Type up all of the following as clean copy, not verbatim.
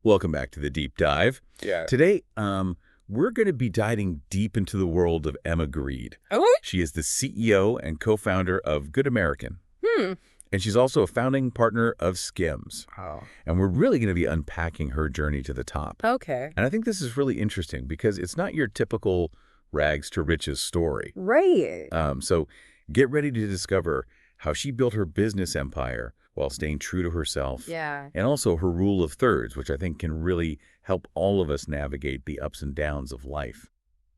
Welcome back to the Deep Dive. Yeah. Today, we're going to be diving deep into the world of Emma Grede. Oh? She is the CEO and co-founder of Good American. And she's also a founding partner of Skims. Oh. And we're really going to be unpacking her journey to the top. Okay. And I think this is really interesting because it's not your typical rags to riches story. Right. So get ready to discover how she built her business empire while staying true to herself. Yeah. And also her rule of thirds, which I think can really help all of us navigate the ups and downs of life.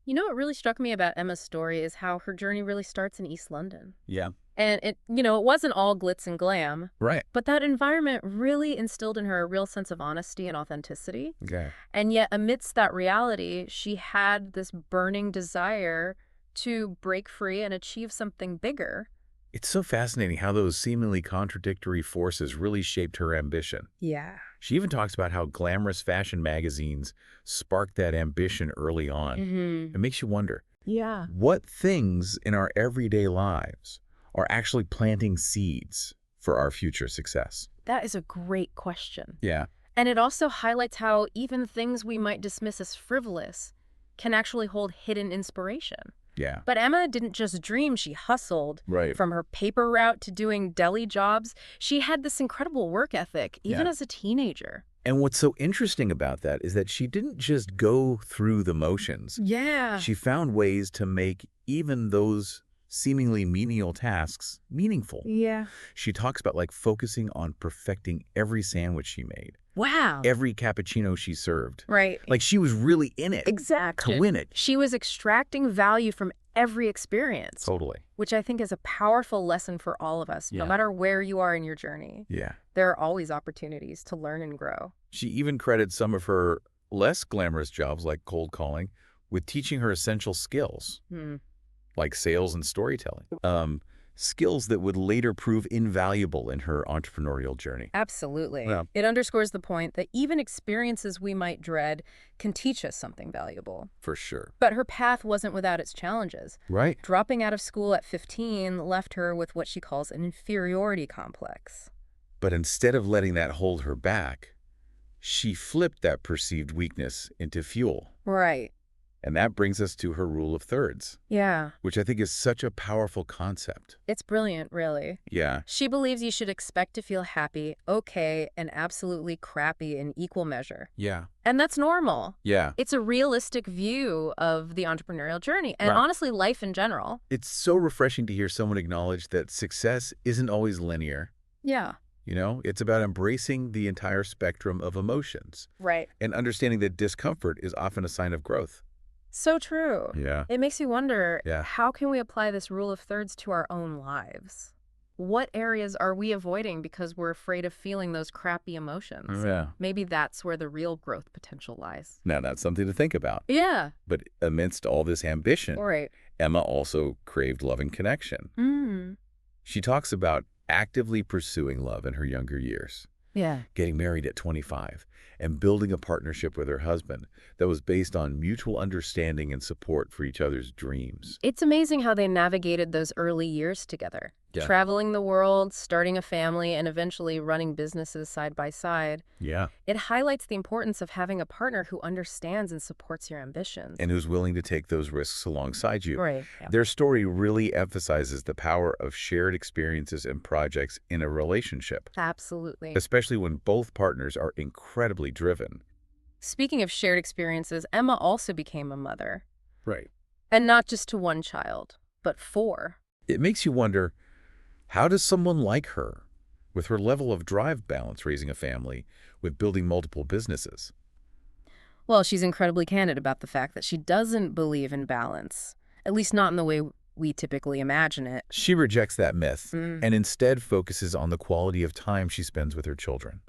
You know what really struck me about Emma's story is how her journey really starts in East London. Yeah. And it wasn't all glitz and glam, Right. but that environment really instilled in her a real sense of honesty and authenticity. Okay. And yet amidst that reality, she had this burning desire to break free and achieve something bigger. It's so fascinating how those seemingly contradictory forces really shaped her ambition. Yeah. She even talks about how glamorous fashion magazines sparked that ambition early on. Mm-hmm. It makes you wonder, Yeah. what things in our everyday lives are actually planting seeds for our future success? That is a great question. Yeah. And it also highlights how even things we might dismiss as frivolous can actually hold hidden inspiration. Yeah. But Emma didn't just dream, she hustled. Right. From her paper route to doing deli jobs, she had this incredible work ethic, even Yeah. as a teenager. And what's so interesting about that is that she didn't just go through the motions. Yeah. She found ways to make even those seemingly menial tasks meaningful. Yeah. She talks about focusing on perfecting every sandwich she made, Wow. every cappuccino she served. Right. She was really in it Exactly. to win it. She was extracting value from every experience, Totally. which I think is a powerful lesson for all of us, no Yeah. matter where you are in your journey. Yeah. There are always opportunities to learn and grow. She even credits some of her less glamorous jobs, like cold calling, with teaching her essential skills, like sales and storytelling. Skills that would later prove invaluable in her entrepreneurial journey. Absolutely. Yeah. It underscores the point that even experiences we might dread can teach us something valuable. For sure. But her path wasn't without its challenges. Right. Dropping out of school at 15 left her with what she calls an inferiority complex. But instead of letting that hold her back, she flipped that perceived weakness into fuel. Right. And that brings us to her rule of thirds, Yeah. which I think is such a powerful concept. It's brilliant, really. Yeah. She believes you should expect to feel happy, okay, and absolutely crappy in equal measure. Yeah. And that's normal. Yeah. It's a realistic view of the entrepreneurial journey and Right. honestly life in general. It's so refreshing to hear someone acknowledge that success isn't always linear. Yeah. It's about embracing the entire spectrum of emotions Right. and understanding that discomfort is often a sign of growth. So true. Yeah. It makes you wonder, Yeah. how can we apply this rule of thirds to our own lives? What areas are we avoiding because we're afraid of feeling those crappy emotions? Yeah. Maybe that's where the real growth potential lies. Now, that's something to think about. Yeah. But amidst all this ambition, Right. Emma also craved love and connection. She talks about actively pursuing love in her younger years, Yeah. getting married at 25, and building a partnership with her husband that was based on mutual understanding and support for each other's dreams. It's amazing how they navigated those early years together. Yeah. Traveling the world, starting a family, and eventually running businesses side by side. Yeah. It highlights the importance of having a partner who understands and supports your ambitions. And who's willing to take those risks alongside you. Right. Yeah. Their story really emphasizes the power of shared experiences and projects in a relationship, Absolutely. especially when both partners are incredibly driven. Speaking of shared experiences, Emma also became a mother. Right. And not just to one child, but 4. It makes you wonder, how does someone like her, with her level of drive, balance raising a family with building multiple businesses? Well, she's incredibly candid about the fact that she doesn't believe in balance, at least not in the way we typically imagine it. She rejects that myth and instead focuses on the quality of time she spends with her children.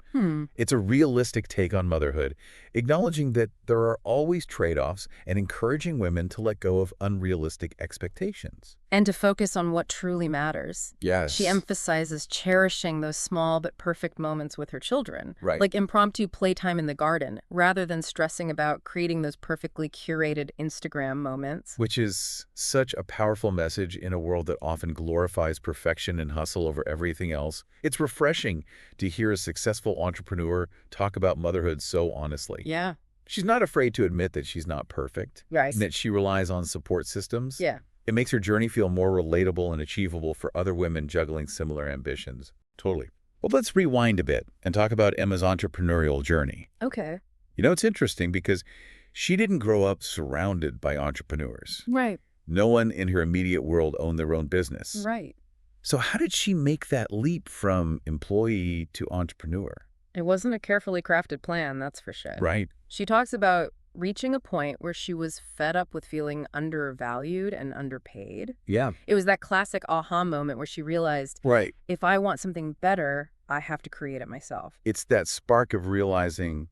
It's a realistic take on motherhood, acknowledging that there are always trade-offs and encouraging women to let go of unrealistic expectations. And to focus on what truly matters. Yes. She emphasizes cherishing those small but perfect moments with her children. Right. Like impromptu playtime in the garden, rather than stressing about creating those perfectly curated Instagram moments. Which is such a powerful message in a world that often glorifies perfection and hustle over everything else. It's refreshing to hear a successful entrepreneur talk about motherhood so honestly. Yeah. She's not afraid to admit that she's not perfect, Right. and that she relies on support systems. Yeah. It makes her journey feel more relatable and achievable for other women juggling similar ambitions. Totally. Well, let's rewind a bit and talk about Emma's entrepreneurial journey. Okay. You know, it's interesting because she didn't grow up surrounded by entrepreneurs. Right. No one in her immediate world owned their own business. Right. So how did she make that leap from employee to entrepreneur? It wasn't a carefully crafted plan, that's for sure. Right. She talks about reaching a point where she was fed up with feeling undervalued and underpaid. Yeah. It was that classic aha moment where she realized, Right. if I want something better, I have to create it myself. It's that spark of realizing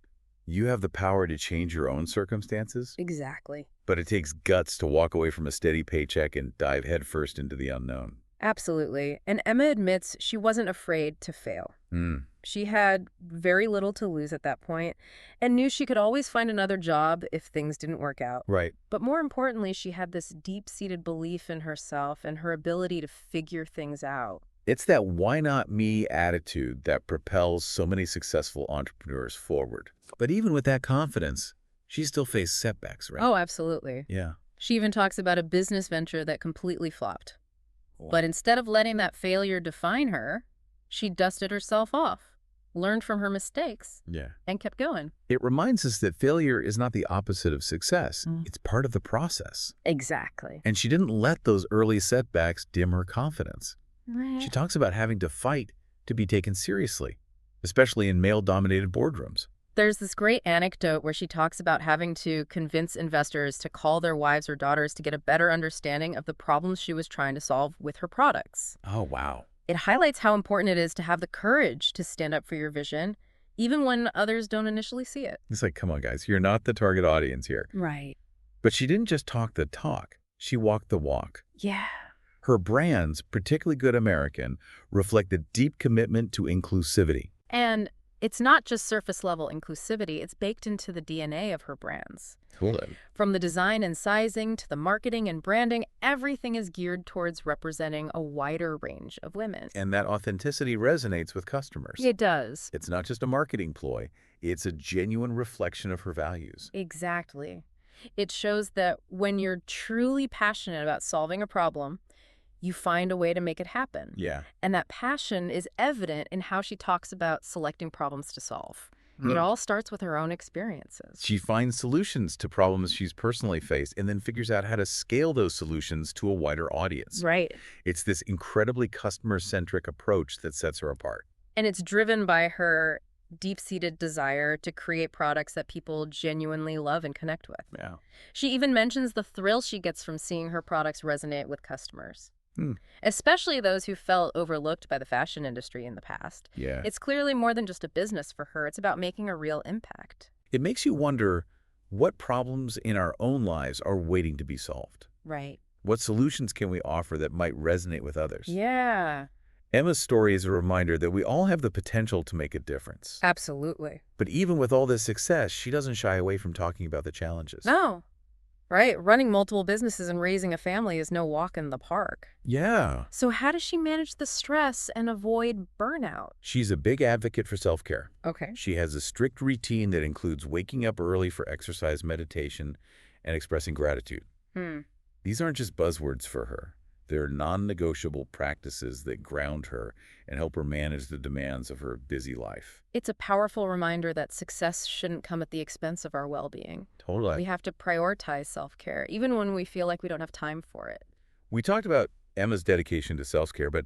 you have the power to change your own circumstances, Exactly. but it takes guts to walk away from a steady paycheck and dive headfirst into the unknown. Absolutely. And Emma admits she wasn't afraid to fail. She had very little to lose at that point and knew she could always find another job if things didn't work out. Right. But more importantly, she had this deep-seated belief in herself and her ability to figure things out. It's that why not me attitude that propels so many successful entrepreneurs forward. But even with that confidence, she still faced setbacks, right? Oh, absolutely. Yeah. She even talks about a business venture that completely flopped. But instead of letting that failure define her, she dusted herself off, learned from her mistakes, Yeah. and kept going. It reminds us that failure is not the opposite of success. It's part of the process. Exactly. And she didn't let those early setbacks dim her confidence. Right. She talks about having to fight to be taken seriously, especially in male-dominated boardrooms. There's this great anecdote where she talks about having to convince investors to call their wives or daughters to get a better understanding of the problems she was trying to solve with her products. Oh, wow. It highlights how important it is to have the courage to stand up for your vision, even when others don't initially see it. It's like, come on, guys, you're not the target audience here. Right. But she didn't just talk the talk. She walked the walk. Yeah. Her brands, particularly Good American, reflect a deep commitment to inclusivity. And it's not just surface-level inclusivity, it's baked into the DNA of her brands. Totally. From the design and sizing to the marketing and branding, everything is geared towards representing a wider range of women. And that authenticity resonates with customers. It does. It's not just a marketing ploy. It's a genuine reflection of her values. Exactly. It shows that when you're truly passionate about solving a problem, you find a way to make it happen. Yeah. And that passion is evident in how she talks about selecting problems to solve. It all starts with her own experiences. She finds solutions to problems she's personally faced and then figures out how to scale those solutions to a wider audience. Right. It's this incredibly customer-centric approach that sets her apart. And it's driven by her deep-seated desire to create products that people genuinely love and connect with. Yeah. She even mentions the thrill she gets from seeing her products resonate with customers. Especially those who felt overlooked by the fashion industry in the past. Yeah. It's clearly more than just a business for her. It's about making a real impact. It makes you wonder what problems in our own lives are waiting to be solved. Right. What solutions can we offer that might resonate with others? Yeah. Emma's story is a reminder that we all have the potential to make a difference. Absolutely. But even with all this success, she doesn't shy away from talking about the challenges. No. Right? Running multiple businesses and raising a family is no walk in the park. Yeah. So how does she manage the stress and avoid burnout? She's a big advocate for self-care. Okay. She has a strict routine that includes waking up early for exercise, meditation, and expressing gratitude. These aren't just buzzwords for her. They're non-negotiable practices that ground her and help her manage the demands of her busy life. It's a powerful reminder that success shouldn't come at the expense of our well-being. Totally. We have to prioritize self-care, even when we feel like we don't have time for it. We talked about Emma's dedication to self-care, but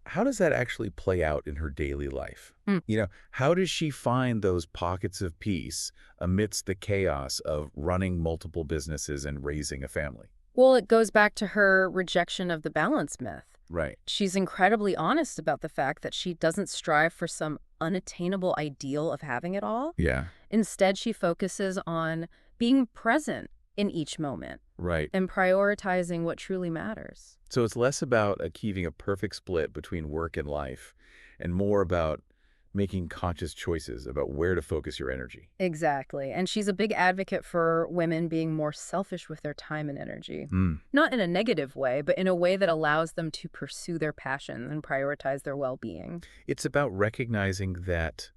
how does that actually play out in her daily life? You know, how does she find those pockets of peace amidst the chaos of running multiple businesses and raising a family? Well, it goes back to her rejection of the balance myth. Right. She's incredibly honest about the fact that she doesn't strive for some unattainable ideal of having it all. Yeah. Instead, she focuses on being present in each moment Right. and prioritizing what truly matters. So it's less about achieving a perfect split between work and life and more about making conscious choices about where to focus your energy. Exactly. And she's a big advocate for women being more selfish with their time and energy. Not in a negative way, but in a way that allows them to pursue their passions and prioritize their well-being. It's about recognizing that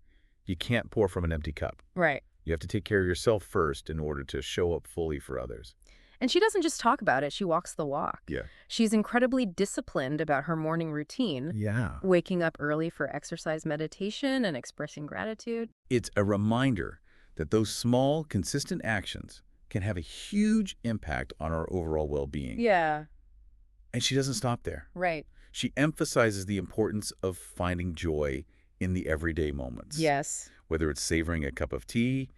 You can't pour from an empty cup. Right. You have to take care of yourself first in order to show up fully for others. And she doesn't just talk about it, she walks the walk. Yeah. She's incredibly disciplined about her morning routine, Yeah. waking up early for exercise, meditation, and expressing gratitude. It's a reminder that those small, consistent actions can have a huge impact on our overall well-being. Yeah, And she doesn't stop there. right. She emphasizes the importance of finding joy in the everyday moments. Yes. Whether it's savoring a cup of tea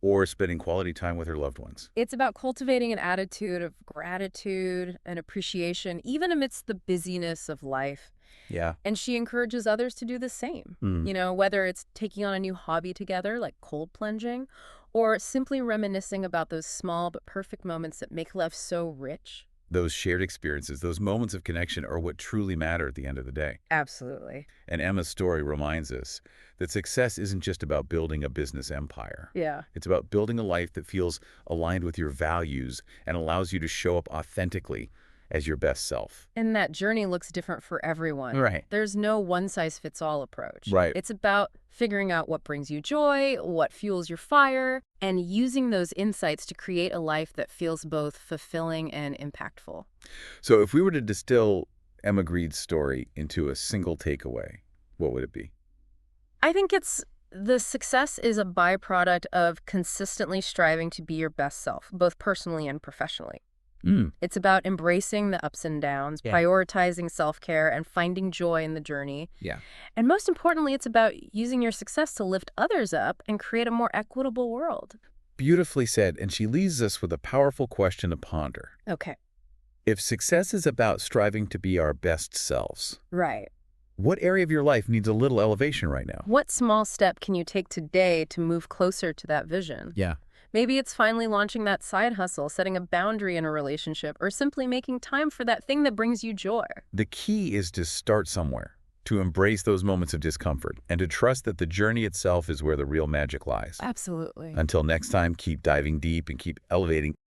or spending quality time with her loved ones. It's about cultivating an attitude of gratitude and appreciation, even amidst the busyness of life. Yeah. And she encourages others to do the same. You know, whether it's taking on a new hobby together, like cold plunging, or simply reminiscing about those small but perfect moments that make life so rich. Those shared experiences, those moments of connection are what truly matter at the end of the day. Absolutely. And Emma's story reminds us that success isn't just about building a business empire. Yeah. It's about building a life that feels aligned with your values and allows you to show up authentically as your best self. And that journey looks different for everyone. Right. There's no one-size-fits-all approach. Right. It's about figuring out what brings you joy, what fuels your fire, and using those insights to create a life that feels both fulfilling and impactful. So if we were to distill Emma Greed's story into a single takeaway, what would it be? I think the success is a byproduct of consistently striving to be your best self, both personally and professionally. It's about embracing the ups and downs, prioritizing self-care, and finding joy in the journey. Yeah. And most importantly, it's about using your success to lift others up and create a more equitable world. Beautifully said, and she leaves us with a powerful question to ponder. Okay. If success is about striving to be our best selves, Right. what area of your life needs a little elevation right now? What small step can you take today to move closer to that vision? Yeah. Maybe it's finally launching that side hustle, setting a boundary in a relationship, or simply making time for that thing that brings you joy. The key is to start somewhere, to embrace those moments of discomfort, and to trust that the journey itself is where the real magic lies. Absolutely. Until next time, keep diving deep and keep elevating